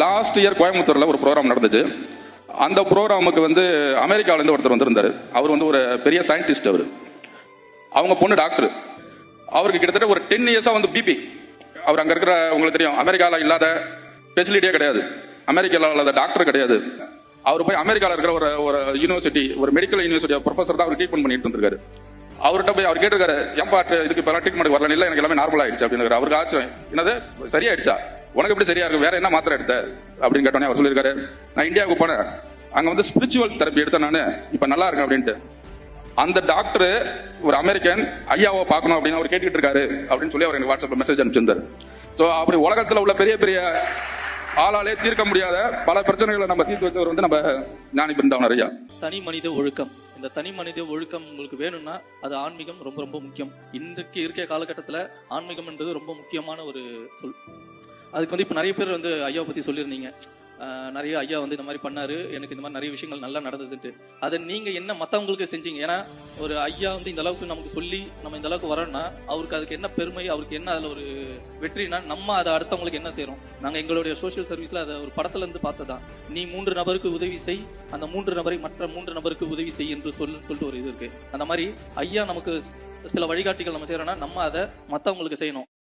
Last year கோயம்புத்தூர்ல ஒரு program நடந்துச்சு. அந்த ப்ரோக்ராமுக்கு வந்து அமெரிக்காவிலேருந்து ஒருத்தர் வந்திருந்தாரு. அவர் வந்து ஒரு பெரிய சயின்டிஸ்ட். அவங்க பொண்ணு டாக்டர். அவருக்கு கிட்டத்தட்ட ஒரு 10 இயர்ஸா வந்து பிபி. அவர் அங்க இருக்கிற, உங்களுக்கு தெரியும், அமெரிக்காவில் இல்லாத ஃபெசிலிட்டியே கிடையாது, அமெரிக்காவில் இல்லாத டாக்டர் கிடையாது. அவர் போய் அமெரிக்காவில் இருக்கிற ஒரு யூனிவர்சிட்டி, ஒரு மெடிக்கல் யூனிவர்சிட்டி ப்ரொஃபஸர் தான் அவர் ட்ரீட்மெண்ட் பண்ணிட்டு இருந்திருக்காரு. அவர்கிட்ட போய் அவர் கேட்டிருக்காரு, ஏன்பா இதுக்கு இப்போ ட்ரீட்மெண்ட் வரல, இல்லை எனக்கு எல்லாமே நார்மல் ஆயிடுச்சு அப்படின்னு. அவருக்கு ஆச்சு, என்னது சரியாயிடுச்சா, உனக்கு எப்படி சரியா இருக்கு, வேற என்ன மாத்திரை எடுத்த அப்படின்னு கேட்டோன்னே அவர் சொல்லியிருக்காரு, நான் இந்தியாவுக்கு போனேன், அங்க வந்து ஸ்பிரிச்சுவல் தெரப்பி எடுத்தேன், நான் இப்ப நல்லா இருக்கேன் அப்படின்ட்டு. அந்த டாக்டர் ஒரு அமெரிக்கன் ஐயாவை பார்க்கணும் அப்படின்னு அவர் கேட்டுக்கிட்டு இருக்காரு அப்படின்னு சொல்லி அவர் எனக்கு வாட்ஸ்அப்ல மெசேஜ் அனுப்பிச்சிருந்தாரு. ஸோ அப்படி உலகத்தில் உள்ள பெரிய பெரிய ஆளாலே தீர்க்க முடியாத பல பிரச்சனைகளை நம்ம தீர்த்து வச்சவர் வந்து நம்ம ஞானி பிருந்தாவனர் ஐயா. தனி மனித ஒழுக்கம், இந்த தனி மனித ஒழுக்கம் உங்களுக்கு வேணும்னா அது ஆன்மீகம் ரொம்ப ரொம்ப முக்கியம். இன்றைக்கு இருக்க காலகட்டத்தில் ஆன்மீகம் என்பது ரொம்ப முக்கியமான ஒரு சொல். அதுக்கு வந்து இப்போ நிறைய பேர் வந்து ஐயாவை பற்றி சொல்லியிருந்தீங்க. நிறைய ஐயா வந்து இந்த மாதிரி பண்ணாரு, எனக்கு இந்த மாதிரி நிறைய விஷயங்கள் நல்லா நடந்ததுன்ட்டு. அதை நீங்க என்ன மற்றவங்களுக்கு செஞ்சீங்க? ஏன்னா ஒரு ஐயா வந்து இந்த அளவுக்கு நமக்கு சொல்லி நம்ம இந்த அளவுக்கு வரோம்னா அவருக்கு அதுக்கு என்ன பெருமை, அவருக்கு என்ன அதில் ஒரு வெற்றினா நம்ம அதை அடுத்தவங்களுக்கு என்ன செய்யறோம். நாங்கள் எங்களுடைய சோசியல் சர்வீஸ்ல அதை ஒரு படத்துல இருந்து பார்த்ததான், நீ 3 நபருக்கு உதவி செய், அந்த 3 நபரை மற்ற 3 நபருக்கு உதவி செய் என்று சொல்லிட்டு ஒரு இது இருக்கு. அந்த மாதிரி ஐயா நமக்கு சில வழிகாட்டிகள் நம்ம செய்யறோம்னா நம்ம அதை மற்றவங்களுக்கு செய்யணும்.